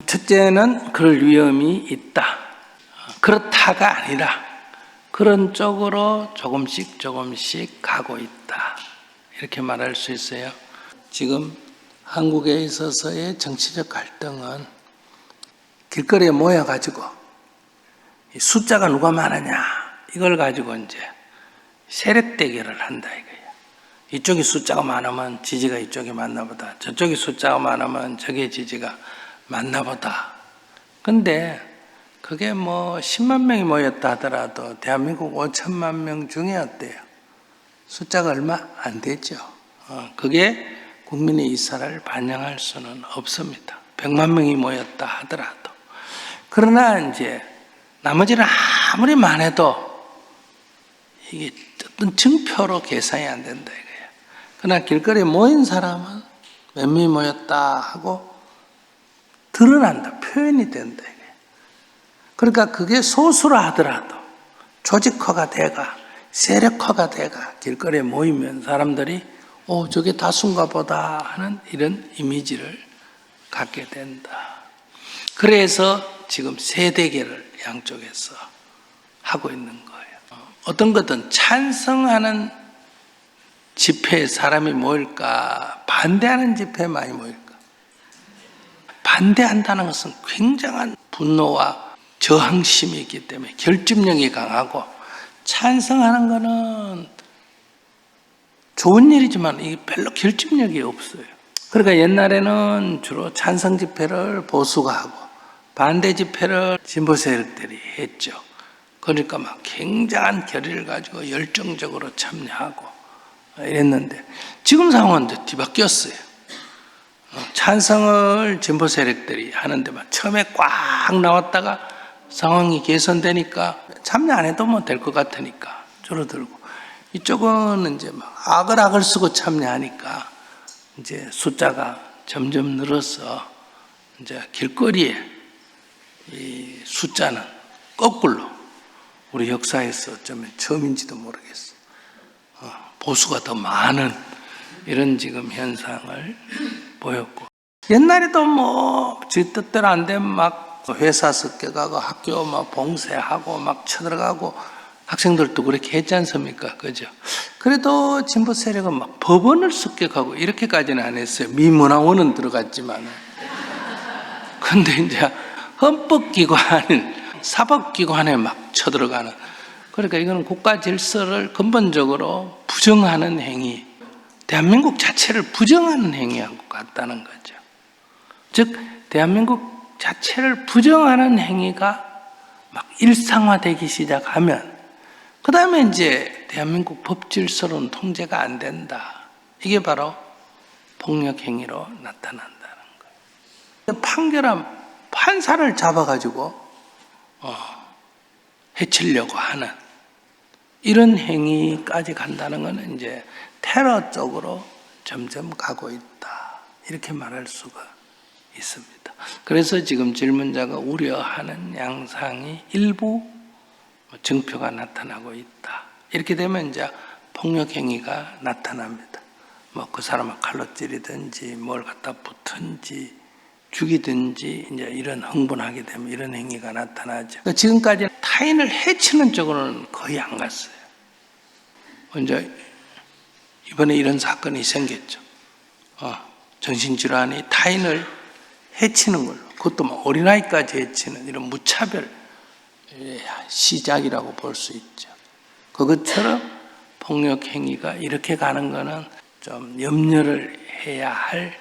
첫째는 그럴 위험이 있다. 그렇다가 아니라 그런 쪽으로 조금씩 가고 있다. 이렇게 말할 수 있어요. 지금 한국에 있어서의 정치적 갈등은 길거리에 모여가지고 숫자가 누가 많으냐 이걸 가지고 이제 세력 대결을 한다 이거예요. 이쪽이 숫자가 많으면 지지가 이쪽이 많나 보다. 저쪽이 숫자가 많으면 저게 지지가 많나 보다. 근데 그게 뭐 10만 명이 모였다 하더라도 대한민국 5천만 명 중에 어때요? 숫자가 얼마 안 되죠. 그게 국민의 이사를 반영할 수는 없습니다. 100만 명이 모였다 하더라도. 그러나 이제 나머지는 아무리 많아도 이게 어떤 증표로 계산이 안 된다 이거예요. 그러나 길거리에 모인 사람은 몇 명이 모였다 하고 드러난다, 표현이 된다 이거예요. 그러니까 그게 소수라 하더라도 조직화가 돼가 세력화가 돼가 길거리에 모이면 사람들이 저게 다수인가 보다 하는 이런 이미지를 갖게 된다. 그래서 지금 세대계를 양쪽에서 하고 있는 거예요. 어떤 것은 찬성하는 집회에 사람이 모일까? 반대하는 집회에 많이 모일까? 반대한다는 것은 굉장한 분노와 저항심이 있기 때문에 결집력이 강하고, 찬성하는 것은 좋은 일이지만 이게 별로 결집력이 없어요. 그러니까 옛날에는 주로 찬성 집회를 보수가 하고 반대 집회를 진보 세력들이 했죠. 그러니까 막 굉장한 결의를 가지고 열정적으로 참여하고 이랬는데 지금 상황은 뒤바뀌었어요. 찬성을 진보 세력들이 하는데 막 처음에 꽉 나왔다가 상황이 개선되니까 참여 안 해도 뭐 될 것 같으니까 줄어들고, 이쪽은 이제 막 악을 쓰고 참여하니까 이제 숫자가 점점 늘어서 이제 길거리에 이 숫자는 거꾸로 우리 역사에서 어쩌면 처음인지도 모르겠어. 보수가 더 많은 이런 지금 현상을 보였고, 옛날에도 뭐 지 뜻대로 안 되면 막 회사 습격하고 학교 막 봉쇄하고 막 쳐들어가고 학생들도 그렇게 했지 않습니까? 그죠? 그래도 진보 세력은 막 법원을 습격하고 이렇게까지는 안 했어요. 미문화원은 들어갔지만. 근데 이제 헌법기관, 사법기관에 막 쳐들어가는. 그러니까 이거는 국가 질서를 근본적으로 부정하는 행위, 대한민국 자체를 부정하는 행위하고 같다는 거죠. 즉, 대한민국 자체를 부정하는 행위가 막 일상화되기 시작하면 그 다음에 이제 대한민국 법 질서로는 통제가 안 된다. 이게 바로 폭력 행위로 나타난다는 거예요. 판결한 판사를 잡아가지고 해치려고 하는 이런 행위까지 간다는 것은 이제 테러 쪽으로 점점 가고 있다. 이렇게 말할 수가 있습니다. 그래서 지금 질문자가 우려하는 양상이 일부 증표가 나타나고 있다. 이렇게 되면 이제 폭력 행위가 나타납니다. 뭐 그 사람을 칼로 찌르든지 뭘 갖다 붙든지 죽이든지 이제 이런 흥분하게 되면 이런 행위가 나타나죠. 그러니까 지금까지 타인을 해치는 쪽으로는 거의 안 갔어요. 이제 이번에 이런 사건이 생겼죠. 정신질환이 타인을 해치는 걸로, 그것도 뭐 어린아이까지 해치는 이런 무차별 시작이라고 볼 수 있죠. 그것처럼 폭력 행위가 이렇게 가는 것은 좀 염려를 해야 할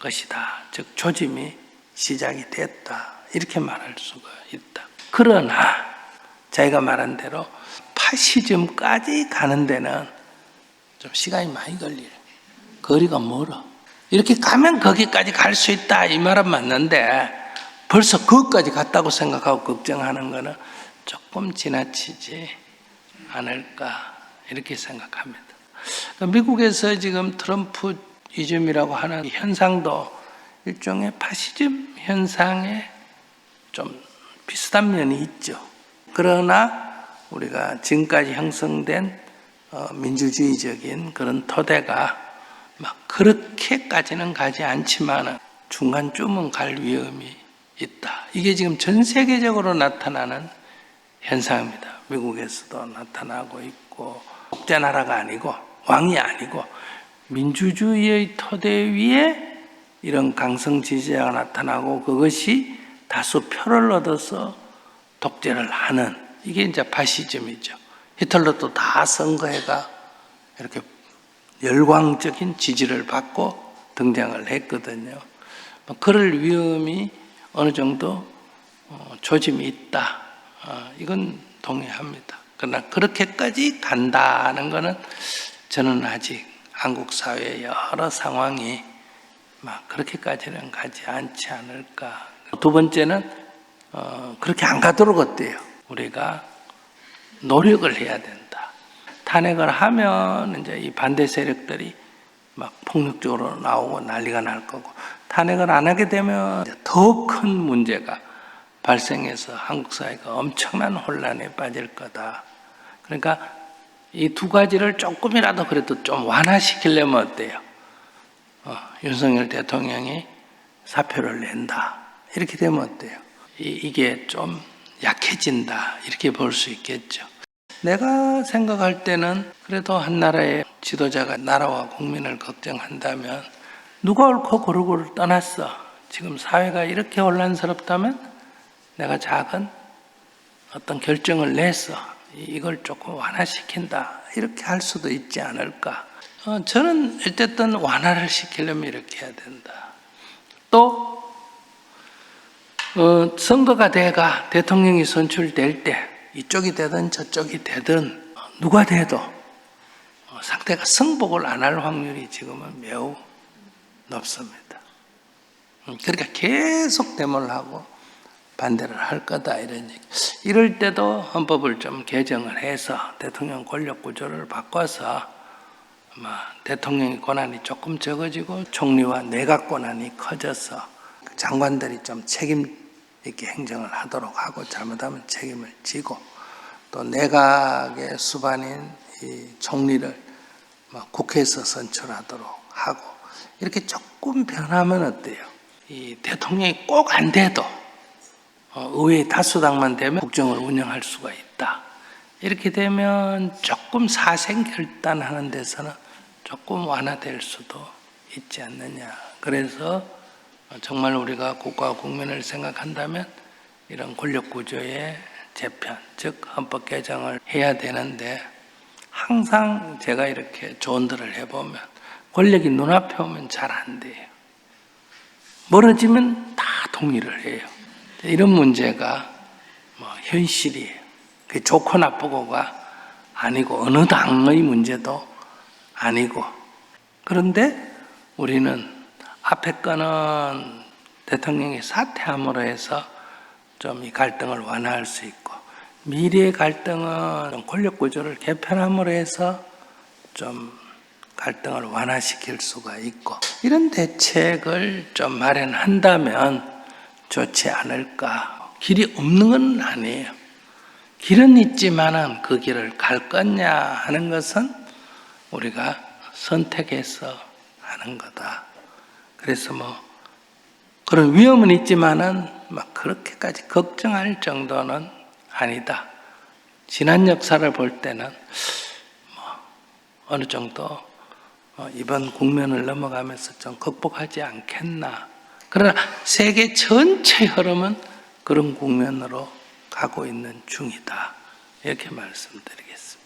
것이다. 즉 조짐이 시작이 됐다. 이렇게 말할 수가 있다. 그러나 자기가 말한 대로 파시즘까지 가는 데는 좀 시간이 많이 걸려요. 거리가 멀어. 이렇게 가면 거기까지 갈 수 있다 이 말은 맞는데 벌써 거기까지 갔다고 생각하고 걱정하는 거는 조금 지나치지 않을까 이렇게 생각합니다. 미국에서 지금 트럼프이즘이라고 하는 현상도 일종의 파시즘 현상에 좀 비슷한 면이 있죠. 그러나 우리가 지금까지 형성된 민주주의적인 그런 토대가 막 그렇게까지는 가지 않지만 중간쯤은 갈 위험이 있다. 이게 지금 전 세계적으로 나타나는 현상입니다. 미국에서도 나타나고 있고, 독재나라가 아니고 왕이 아니고 민주주의의 토대 위에 이런 강성 지지자가 나타나고 그것이 다수 표를 얻어서 독재를 하는, 이게 이제 파시즘이죠. 히틀러도 다 선거해가 이렇게 열광적인 지지를 받고 등장을 했거든요. 그럴 위험이 어느 정도 조짐이 있다. 이건 동의합니다. 그러나 그렇게까지 간다는 것은 저는 아직 한국 사회의 여러 상황이 막 그렇게까지는 가지 않지 않을까. 두 번째는 그렇게 안 가도록 어때요? 우리가 노력을 해야 된다. 탄핵을 하면 이제 이 반대 세력들이 막 폭력적으로 나오고 난리가 날 거고, 탄핵을 안 하게 되면 더 큰 문제가 발생해서 한국 사회가 엄청난 혼란에 빠질 거다. 그러니까 이 두 가지를 조금이라도 그래도 좀 완화시키려면 어때요? 윤석열 대통령이 사표를 낸다. 이렇게 되면 어때요? 이게 좀 약해진다. 이렇게 볼 수 있겠죠. 내가 생각할 때는 그래도 한 나라의 지도자가 나라와 국민을 걱정한다면 누가 옳고 그르고를 떠났어. 지금 사회가 이렇게 혼란스럽다면 내가 작은 어떤 결정을 내서 이걸 조금 완화시킨다. 이렇게 할 수도 있지 않을까. 저는 어쨌든 완화를 시키려면 이렇게 해야 된다. 또 선거가 돼가 대통령이 선출될 때 이쪽이 되든 저쪽이 되든 누가 돼도 상대가 승복을 안 할 확률이 지금은 매우 높습니다. 그러니까 계속 데모를 하고 반대를 할 거다 이런 얘기. 이럴 때도 헌법을 좀 개정을 해서 대통령 권력 구조를 바꿔서 대통령의 권한이 조금 적어지고 총리와 내각 권한이 커져서 장관들이 좀 책임 있게 행정을 하도록 하고 잘못하면 책임을 지고 또 내각의 수반인 이 총리를 국회에서 선출하도록 하고 이렇게 조금 변하면 어때요? 이 대통령이 꼭 안 돼도 의회의 다수당만 되면 국정을 운영할 수가 있다. 이렇게 되면 조금 사생결단하는 데서는 조금 완화될 수도 있지 않느냐. 그래서 정말 우리가 국가와 국민을 생각한다면 이런 권력구조의 재편, 즉 헌법 개정을 해야 되는데 항상 제가 이렇게 조언들을 해보면 권력이 눈앞에 오면 잘 안 돼요. 멀어지면 다 동의를 해요. 이런 문제가 현실이에요. 좋고 나쁘고가 아니고 어느 당의 문제도 아니고, 그런데 우리는 앞에 거는 대통령이 사퇴함으로 해서 좀 이 갈등을 완화할 수 있고 미래의 갈등은 권력 구조를 개편함으로 해서 좀 갈등을 완화시킬 수가 있고, 이런 대책을 좀 마련한다면 좋지 않을까. 길이 없는 건 아니에요. 길은 있지만은 그 길을 갈 거냐 하는 것은 우리가 선택해서 하는 거다. 그래서 그런 위험은 있지만은 그렇게까지 걱정할 정도는 아니다. 지난 역사를 볼 때는 어느 정도 이번 국면을 넘어가면서 좀 극복하지 않겠나. 그러나 세계 전체 흐름은 그런 국면으로 가고 있는 중이다. 이렇게 말씀드리겠습니다.